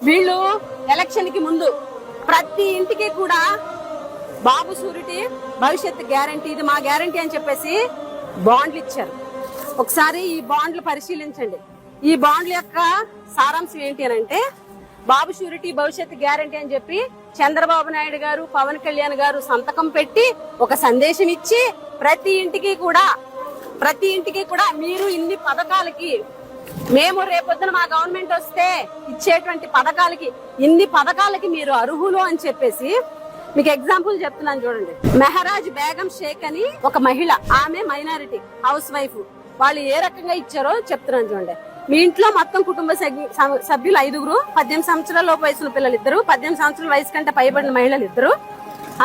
వీళ్ళు ఎలక్షన్ కి ముందు ప్రతి ఇంటికి కూడా బాబు షూరిటీ భవిష్యత్తు గ్యారంటీ, ఇది మా గ్యారంటీ అని చెప్పేసి బాండ్లు ఇచ్చారు. ఒకసారి ఈ బాండ్లు పరిశీలించండి. ఈ బాండ్ల యొక్క సారాంశం ఏంటి అని అంటే, బాబు షూరిటీ భవిష్యత్తు గ్యారంటీ అని చెప్పి చంద్రబాబు నాయుడు గారు, పవన్ కళ్యాణ్ గారు సంతకం పెట్టి ఒక సందేశం ఇచ్చి ప్రతి ఇంటికి కూడా మీరు ఇన్ని పథకాలకి, మేము రేపొద్దున మా గవర్నమెంట్ వస్తే ఇచ్చేటువంటి పథకాలకి, ఇన్ని పథకాలకి మీరు అర్హులు అని చెప్పేసి, మీకు ఎగ్జాంపుల్ చెప్తున్నాను చూడండి. మెహరాజ్ బేగం షేక్ అని ఒక మహిళ, ఆమె మైనారిటీ హౌస్ వైఫ్. వాళ్ళు ఏ రకంగా ఇచ్చారో చెప్తున్నాను చూడండి. మీ ఇంట్లో మొత్తం కుటుంబ సభ్యులు 5, 18 సంవత్సరాల లోపు వయసున్న పిల్లలు 2, 18 సంవత్సరాల వయసు కంటే పైబడిన మహిళలు 2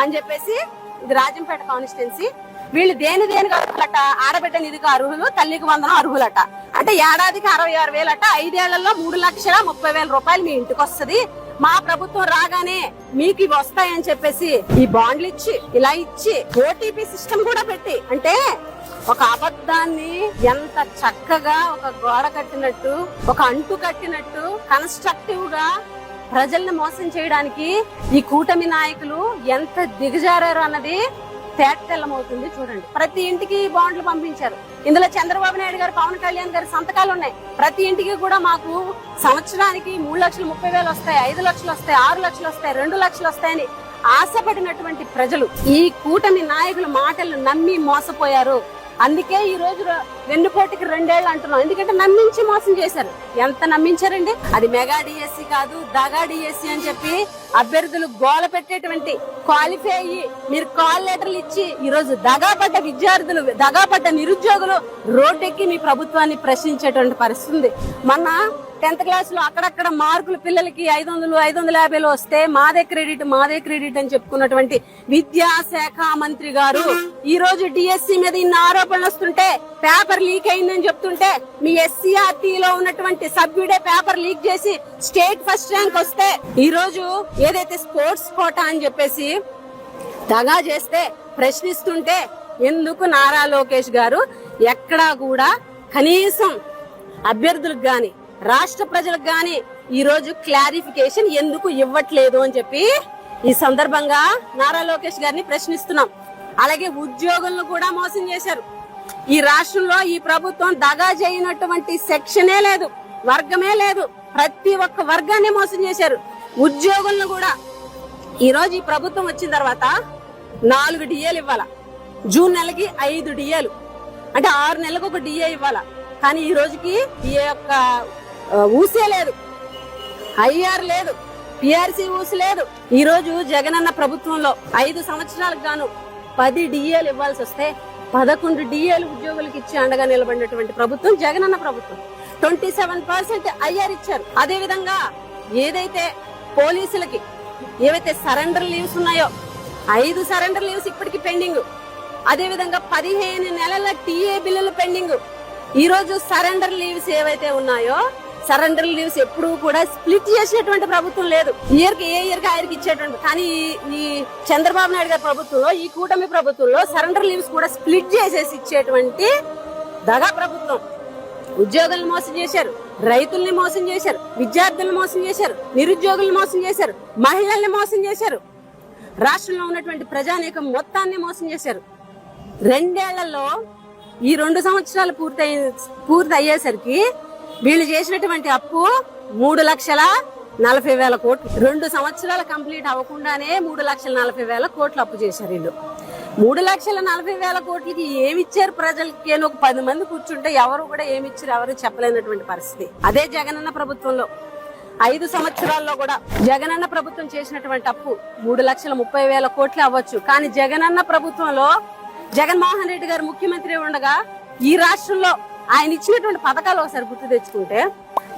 అని చెప్పేసి, ఇది రాజంపేట కాన్స్టిట్యున్సీ. వీళ్ళు దేనికి అర్హులట, ఆడబిడ్డ నిధికి అర్హులు, తల్లికి వందనం అర్హులట. అంటే ఏడాదికి 66,000 అట. 5 ఏళ్లలో 3,30,000 రూపాయలు మీ ఇంటికి వస్తుంది. మా ప్రభుత్వం రాగానే మీకు ఇవి వస్తాయని చెప్పేసి ఈ బాండ్లు ఇచ్చి, ఇలా ఇచ్చి ఓటీపీ సిస్టమ్ కూడా పెట్టి, అంటే ఒక అబద్ధాన్ని ఎంత చక్కగా ఒక గోడ కట్టినట్టు, ఒక అంటు కట్టినట్టు కన్స్ట్రక్టివ్ గా ప్రజల్ని మోసం చేయడానికి ఈ కూటమి నాయకులు ఎంత దిగజారారు అన్నది తేటతెల్లమవుతుంది చూడండి. ప్రతి ఇంటికి బాండ్లు పంపించారు. ఇందులో చంద్రబాబు నాయుడు గారు, పవన్ కళ్యాణ్ గారి సంతకాలు ఉన్నాయి. ప్రతి ఇంటికి కూడా మాకు సంవత్సరానికి 3,30,000 వస్తాయి, 5 లక్షలు వస్తాయి, 6 లక్షలు వస్తాయి, 2 లక్షలు వస్తాయని ఆశపడినటువంటి ప్రజలు ఈ కూటమి నాయకుల మాటలు నమ్మి మోసపోయారు. అందుకే ఈ రోజు వెన్నుపోటుకి 2 ఏళ్లు అంటున్నాం. ఎందుకంటే నమ్మించి మోసం చేశారు. ఎంత నమ్మించారండి? అది మెగా డిఎస్సి కాదు, దగా డిఎస్సి అని చెప్పి అభ్యర్థులు గోల పెట్టేటువంటి, క్వాలిఫై అయ్యి మీరు కాల్ లెటర్లు ఇచ్చి ఈ రోజు దగాపడ్డ విద్యార్థులు, దగాపడ్డ నిరుద్యోగులు రోడ్డెక్కి మీ ప్రభుత్వాన్ని ప్రశ్నించేటువంటి పరిస్థితి ఉంది. మొన్న 10th క్లాస్ లో అక్కడక్కడ మార్కులు పిల్లలకి 500, 550 వస్తే మాదే క్రెడిట్ అని చెప్పుకున్నటువంటి విద్యాశాఖ మంత్రి గారు ఈ రోజు డిఎస్సి మీద ఇన్ని ఆరోపణలు వస్తుంటే, పేపర్ లీక్ అయిందని చెప్తుంటే, మీ ఎస్సీఆర్టీ లో ఉన్నటువంటి సభ్యుడే పేపర్ లీక్ చేసి స్టేట్ ఫస్ట్ ర్యాంక్ వస్తే, ఈ రోజు ఏదైతే స్పోర్ట్స్ కోటా అని చెప్పేసి దగా చేస్తే ప్రశ్నిస్తుంటే, ఎందుకు నారా లోకేష్ గారు ఎక్కడా కూడా కనీసం అభ్యర్థులకు గాని రాష్ట్ర ప్రజలకు గాని ఈ రోజు క్లారిఫికేషన్ ఎందుకు ఇవ్వట్లేదు అని చెప్పి ఈ సందర్భంగా నారా లోకేష్ గారిని ప్రశ్నిస్తున్నాం. అలాగే ఉద్యోగులను కూడా మోసం చేశారు. ఈ రాష్ట్రంలో ఈ ప్రభుత్వం దగా చేయనటువంటి సెక్షనే లేదు, వర్గమే లేదు. ప్రతి ఒక్క వర్గాన్ని మోసం చేశారు. ఉద్యోగులను కూడా ఈ రోజు ఈ ప్రభుత్వం వచ్చిన తర్వాత 4 డిఏలు ఇవ్వాలా, జూన్ నెలకి 5 డిఏలు, అంటే 6 నెలలకు ఒక డిఏ ఇవ్వాలా. కానీ ఈ రోజుకి డిఏ యొక్క ఊసే లేదు, ఐఆర్ లేదు, పిఆర్సీ ఊసి లేదు. ఈ రోజు జగనన్న ప్రభుత్వంలో 5 సంవత్సరాలకు గాను 10 డిఏలు ఇవ్వాల్సి వస్తే 11 డిఏలు ఉద్యోగులకు ఇచ్చి అండగా నిలబడినటువంటి ప్రభుత్వం జగనన్న ప్రభుత్వం. 27% ఐఆర్ ఇచ్చారు. అదే విధంగా ఏదైతే పోలీసులకి ఏవైతే సరెండర్ లీవ్స్ ఉన్నాయో 5 సరెండర్ లీవ్స్ ఇప్పటికి పెండింగ్. అదే విధంగా 15 నెలల టీఏ బిల్లులు పెండింగ్. ఈ రోజు సరెండర్ లీవ్స్ ఏవైతే ఉన్నాయో, సరెండర్ లీవ్స్ ఎప్పుడు కూడా స్ప్లిట్ చేసినటువంటి ప్రభుత్వం లేదు. ఏ ఇయర్ కి ఆయనకి ఇచ్చేటువంటి. కానీ ఈ చంద్రబాబు నాయుడు గారి ప్రభుత్వంలో, ఈ కూటమి ప్రభుత్వంలో సరెండర్ లీవ్స్ కూడా స్ప్లిట్ చేసేసి ఇచ్చేటువంటి దగా ప్రభుత్వం. ఉద్యోగులను మోసం చేశారు, రైతుల్ని మోసం చేశారు, విద్యార్థులను మోసం చేశారు, నిరుద్యోగులను మోసం చేశారు, మహిళల్ని మోసం చేశారు, రాష్ట్రంలో ఉన్నటువంటి ప్రజానీకం మొత్తాన్ని మోసం చేశారు. 2 ఏళ్లలో ఈ 2 సంవత్సరాలు పూర్తి అయ్యేసరికి వీళ్ళు చేసినటువంటి అప్పు 3,40,000 కోట్లు. 2 సంవత్సరాలు కంప్లీట్ అవ్వకుండానే 3,40,000 కోట్లు అప్పు చేశారు వీళ్ళు. 3,40,000 కోట్లకి ఏమిచ్చారు ప్రజలకి? ఒక 10 మంది కూర్చుంటే ఎవరు కూడా ఏమిచ్చారు ఎవరు చెప్పలేనటువంటి పరిస్థితి. అదే జగనన్న ప్రభుత్వంలో 5 సంవత్సరాల్లో కూడా జగనన్న ప్రభుత్వం చేసినటువంటి అప్పు 3,30,000 కోట్లు అవ్వచ్చు. కానీ జగనన్న ప్రభుత్వంలో జగన్మోహన్ రెడ్డి గారు ముఖ్యమంత్రి ఉండగా ఈ రాష్ట్రంలో ఆయన ఇచ్చినటువంటి పథకాలు ఒకసారి గుర్తు తెచ్చుకుంటే,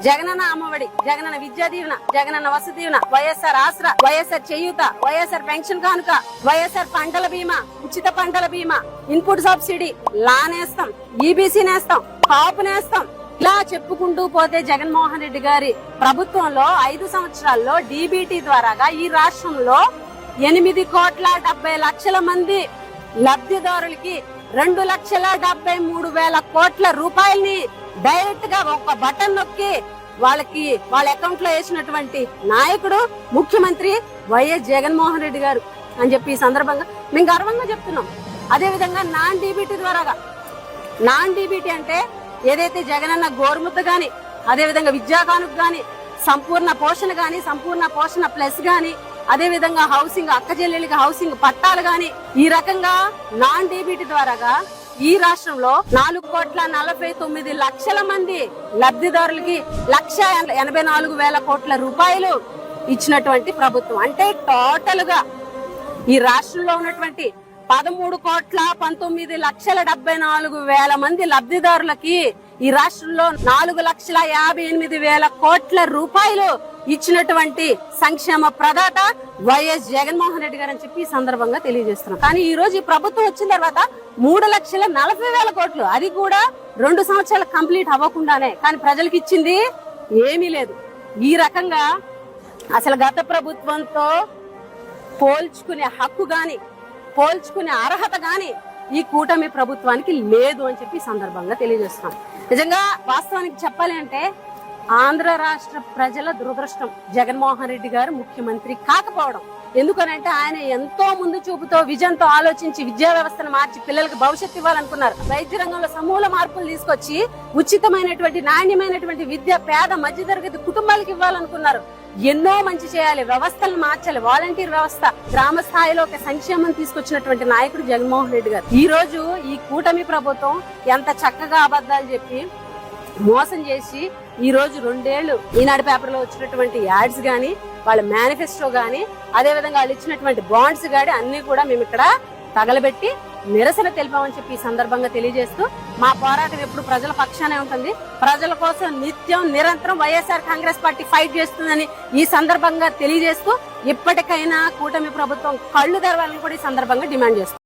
జగనన్న అమ్మఒడి, జగనన్న విద్యా దీవెన, జగనన్న వసతి దీవెన, వైఎస్ఆర్ ఆసరా, వైఎస్ఆర్ చేయూత, వైఎస్ఆర్ పెన్షన్ కానుక, వైఎస్ఆర్ పంటల బీమా, ఉచిత పంటల బీమా, ఇన్పుట్ సబ్సిడీ, లా నేస్తం, ఈబీసీ నేస్తం, కాపు నేస్తం, ఇలా చెప్పుకుంటూ పోతే జగన్మోహన్ రెడ్డి గారి ప్రభుత్వంలో 5 సంవత్సరాల్లో డీబీటీ ద్వారాగా ఈ రాష్ట్రంలో 8,70,00,000 మంది లబ్ధిదారులకి 2,73,000 కోట్ల రూపాయల్ని డైరెక్ట్ గా ఒక బటన్ నొక్కి వాళ్ళకి వాళ్ళ అకౌంట్ లో వేసినటువంటి నాయకుడు ముఖ్యమంత్రి వైఎస్ జగన్మోహన్ రెడ్డి గారు అని చెప్పి ఈ సందర్భంగా మేము గర్వంగా చెప్తున్నాం. అదే విధంగా నాన్ డీబీటీ ద్వారాగా, నాన్ డీబీటీ అంటే ఏదైతే జగనన్న గోరుముద్ద గాని, అదే విధంగా విద్యా కానుక గాని, సంపూర్ణ పోషణ గాని, సంపూర్ణ పోషణ ప్లస్ గాని, అదే విధంగా హౌసింగ్ అక్క చెల్లెళ్ళకి హౌసింగ్ పట్టాలు గాని, ఈ రకంగా నాన్ డీబీటీ ద్వారాగా ఈ రాష్ట్రంలో 4,49,00,000 మంది లబ్ధిదారులకి 1,84,000 కోట్ల రూపాయలు ఇచ్చినటువంటి ప్రభుత్వం. అంటే టోటల్ గా ఈ రాష్ట్రంలో ఉన్నటువంటి 13,19,74,000 మంది లబ్ధిదారులకి ఈ రాష్ట్రంలో 4,58,000 కోట్ల రూపాయలు ఇచ్చినటువంటి సంక్షేమ ప్రదాత వైఎస్ జగన్మోహన్ రెడ్డి గారు అని చెప్పి ఈ సందర్భంగా తెలియజేస్తున్నాం. కానీ ఈ రోజు ఈ ప్రభుత్వం వచ్చిన తర్వాత 3,40,000 కోట్లు, అది కూడా 2 సంవత్సరాలు కంప్లీట్ అవ్వకుండానే, కానీ ప్రజలకు ఇచ్చింది ఏమీ లేదు. ఈ రకంగా అసలు గత ప్రభుత్వంతో పోల్చుకునే హక్కు గాని, పోల్చుకునే అర్హత గాని ఈ కూటమి ప్రభుత్వానికి లేదు అని చెప్పి ఈ సందర్భంగా తెలియజేస్తున్నాం. నిజంగా వాస్తవానికి చెప్పాలి అంటే ఆంధ్ర రాష్ట్ర ప్రజల దురదృష్టం జగన్మోహన్ రెడ్డి గారు ముఖ్యమంత్రి కాకపోవడం. ఎందుకనంటే ఆయన ఎంతో ముందు చూపుతో విజన్ తో ఆలోచించి విద్యా వ్యవస్థను మార్చి పిల్లలకు భవిష్యత్తు ఇవ్వాలనుకున్నారు. వైద్య రంగంలో సమూల మార్పులు తీసుకొచ్చి ఉచితమైనటువంటి నాణ్యమైనటువంటి విద్య పేద మధ్యతరగతి కుటుంబాలకు ఇవ్వాలనుకున్నారు. ఎన్నో మంచి చేయాలి, వ్యవస్థలను మార్చాలి, వాలంటీర్ వ్యవస్థ, గ్రామ స్థాయిలో ఒక సంక్షేమం తీసుకొచ్చినటువంటి నాయకుడు జగన్మోహన్ రెడ్డి గారు. ఈ రోజు ఈ కూటమి ప్రభుత్వం ఎంత చక్కగా అబద్ధాలు చెప్పి మోసం చేసి ఈ రోజు 2 ఏళ్లు ఈనాడు పేపర్ లో వచ్చినటువంటి యాడ్స్ గాని, వాళ్ళ మేనిఫెస్టో గాని, అదే విధంగా వాళ్ళు ఇచ్చినటువంటి బాండ్స్ గాని అన్ని కూడా మేము ఇక్కడ తగలబెట్టి నిరసన తెలిపామని చెప్పి ఈ సందర్భంగా తెలియజేస్తూ మా పోరాటం ఎప్పుడు ప్రజల పక్షానే ఉంటుంది. ప్రజల కోసం నిత్యం నిరంతరం వైఎస్ఆర్ కాంగ్రెస్ పార్టీ ఫైట్ చేస్తుందని ఈ సందర్భంగా తెలియజేస్తూ ఇప్పటికైనా కూటమి ప్రభుత్వం కళ్ళు తెరవాలని కూడా ఈ సందర్భంగా డిమాండ్ చేస్తుంది.